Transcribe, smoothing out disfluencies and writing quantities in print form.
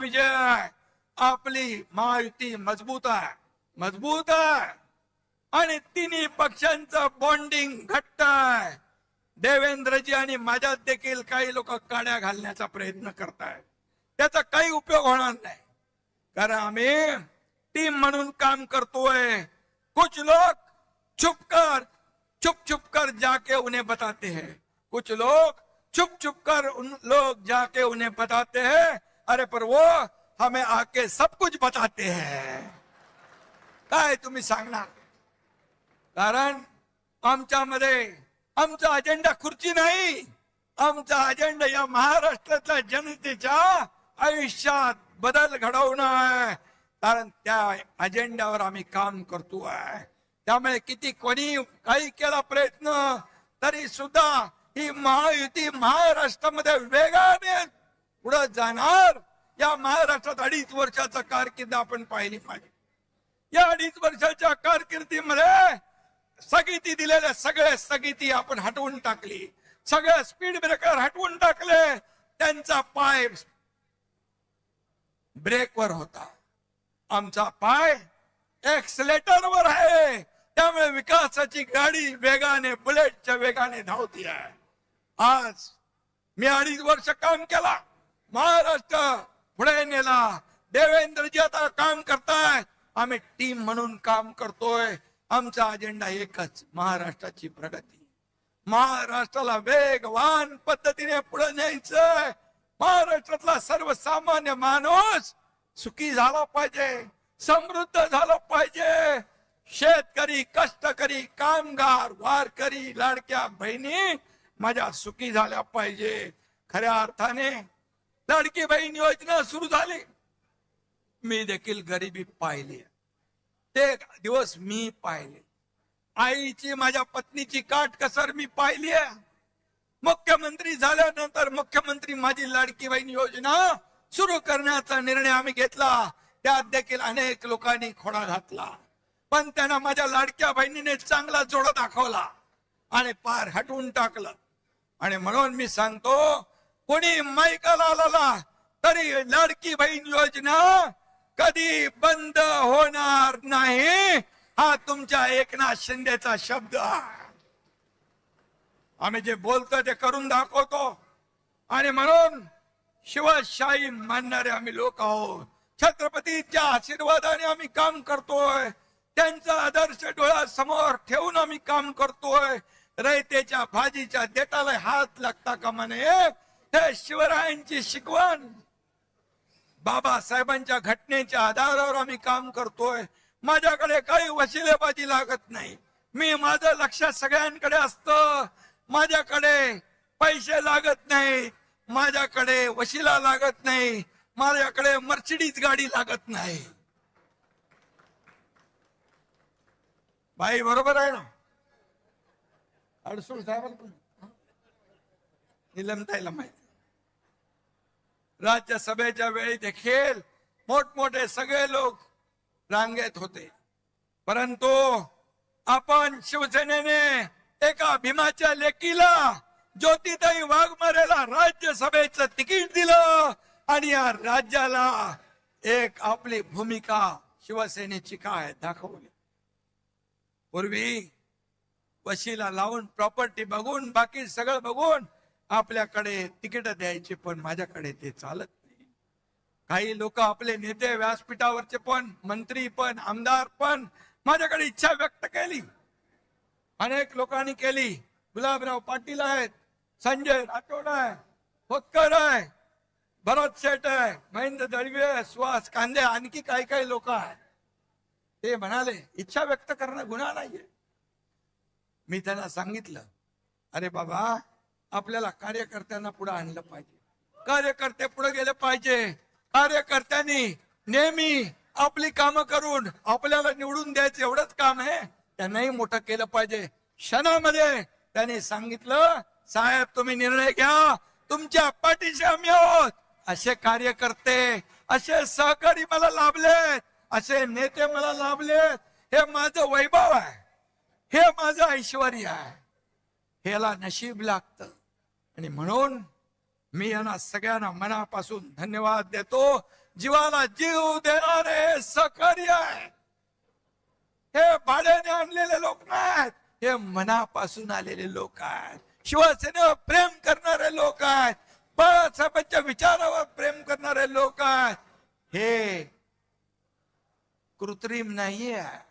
विजय आपली महायुती मजबूत आहे आणि तिन्ही पक्षांचं बॉन्डिंग घट्ट आहे. देवेंद्रजी आणि माझ्यात देखील काही लोक काड्या घालण्याचा प्रयत्न करतायत. त्याचा काही उपयोग होणार नाही, कारण आम्ही टीम म्हणून काम करतोय. कुछ लोग छुप कर जाके उन्हें बताते हैं, कुछ लोग छुप कर उन लोग जाके उन्हें बताते हैं, अरे पर वो हमें आके सब कुछ बताते हैं. काय तुम्ही सांगणार? कारण आमच्यामध्ये आमचा अजेंडा खुर्ची नाही, आमचा अजेंडा या महाराष्ट्रातल्या जनतेच्या आयुष्यात बदल घडवणं आहे. कारण त्या अजेंड्यावर आम्ही काम करतोय. त्यामुळे किती कोणी काही केला प्रयत्न तरी सुद्धा ही महायुती महाराष्ट्रामध्ये वेगाने पुढे जाणार. या महाराष्ट्रात 2.5 वर्षाचा कारकीर्द आपण पाहिली पाहिजे. या 2.5 वर्षाच्या कारकिर्दीमध्ये स्थगिती दिलेल्या सगळ्या स्थगिती आपण हटवून टाकली, सगळ्या स्पीड ब्रेकर हटवून टाकले. त्यांचा पाय ब्रेकवर होता, आमचा पाय एक्सलेटरवर आहे. त्यामुळे विकासाची गाडी वेगाने, बुलेटच्या वेगाने धावती आहे. आज मी 2.5 वर्ष काम केला, महाराष्ट्र पुढे नेला. देवेंद्रजी आता काम करतायत, आम्ही टीम म्हणून काम करतोय. आमचा अजेंडा एकच, महाराष्ट्राची प्रगती. महाराष्ट्राला वेगवान पद्धतीने पुढे न्यायचंय. महाराष्ट्रातला सर्वसामान्य माणूस सुखी झाला पाहिजे, समृद्ध झाला पाहिजे. शेतकरी, कष्टकरी, कामगार, वारकरी, लाडक्या बहिणी माझ्या सुखी झाल्या पाहिजे. खऱ्या अर्थाने लाडकी बहीण योजना सुरू झाली. मी देखील गरिबी पाहिली, ते दिवस मी पाहिले. आईची, माझ्या पत्नीची काटकसर मी पाहिली आहे. मुख्यमंत्री झाल्यानंतर मुख्यमंत्री माझी लाडकी बहीण योजना सुरू करण्याचा निर्णय आम्ही घेतला. त्यात देखील अनेक लोकांनी खोडा घातला, पण त्यांना माझ्या लाडक्या बहिणीने चांगला जोडा दाखवला आणि पार हटवून टाकलं. आणि म्हणून मी सांगतो, कोणी माईकाला आला तरी लाडकी बहीण योजना कधी बंद होणार नाही, हा तुमच्या एकनाथ शिंदेचा शब्द आहे. आम्ही जे बोलतो ते करून दाखवतो. आणि म्हणून शिवशाही मानणारे आम्ही लोक आहोत. छत्रपतीच्या आशीर्वादाने आम्ही काम करतोय, त्यांचा आदर्श डोळ्यासमोर ठेवून आम्ही काम करतोय. रयतेच्या भाजीच्या देठाला हात लागता कामा नये, हे शिवरायांची शिकवण. बाबासाहेबांच्या घटनेच्या आधारावर आम्ही काम करतोय. माझ्याकडे काही वशिलेबाजी लागत नाही. मी, माझं लक्ष सगळ्यांकडे असतं. माझ्याकडे पैसे लागत नाही, माझ्याकडे वशिला लागत नाही, माझ्याकडे मर्सिडीज गाडी लागत नाही. बाई बरोबर आहे ना? अडसूळ साहेबांना निलमताईला माहिती. राज्यसभेच्या वेळी देखील मोठमोठे सगळे लोक रांगेत होते, परंतु आपण शिवसेनेने एका भीमाच्या लेकीला, ज्योतिताई वाघमारेला राज्यसभेचं तिकीट दिलं आणि या राज्याला एक आपली भूमिका शिवसेनेची काय दाखवली. पूर्वी वशिला लावून, प्रॉपर्टी बघून, बाकी सगळं बघून आपल्याकडे तिकीट द्यायची, पण माझ्याकडे ते चालत नाही. काही लोक, आपले नेते, व्यासपीठावरचे पण, मंत्री पण, आमदार पण माझ्याकडे इच्छा व्यक्त केली. अनेक लोकांनी केली. गुलाबराव पाटील आहेत, संजय राठोड आहे, खोतकर आहे, भरत शेठ आहे, महेंद्र दळवे, सुहास कांदे, आणखी काही काही लोक आहेत. ते म्हणाले इच्छा व्यक्त करणं गुन्हा नाहीये. मी त्यांना सांगितलं, अरे बाबा, आपल्याला कार्यकर्त्यांना पुढे आणलं पाहिजे, कार्यकर्ते पुढे गेले पाहिजे. कार्यकर्त्यांनी नेहमी आपली कामं करून आपल्याला निवडून द्यायचं एवढंच काम आहे, त्यांनाही मोठं केलं पाहिजे. क्षणामध्ये त्यांनी सांगितलं, साहेब तुम्ही निर्णय घ्या, तुमच्या पाठीशी आम्ही आहोत. असे कार्यकर्ते, असे सहकारी मला लाभलेत, असे नेते मला लाभलेत. हे माझं वैभव आहे, हे माझं ऐश्वर आहे. ह्याला नशीब लागतं. आणि म्हणून मी यांना सगळ्यांना मनापासून धन्यवाद देतो. जीवाला जीव देणारे सहकार्य आहे. हे भाड्याने आणलेले लोक नाहीत, हे मनापासून आलेले लोक आहेत. शिवसेनेवर प्रेम करणारे लोक आहेत, बाळासाहेबांच्या विचारावर प्रेम करणारे लोक आहेत. हे कृत्रिम नाहीये.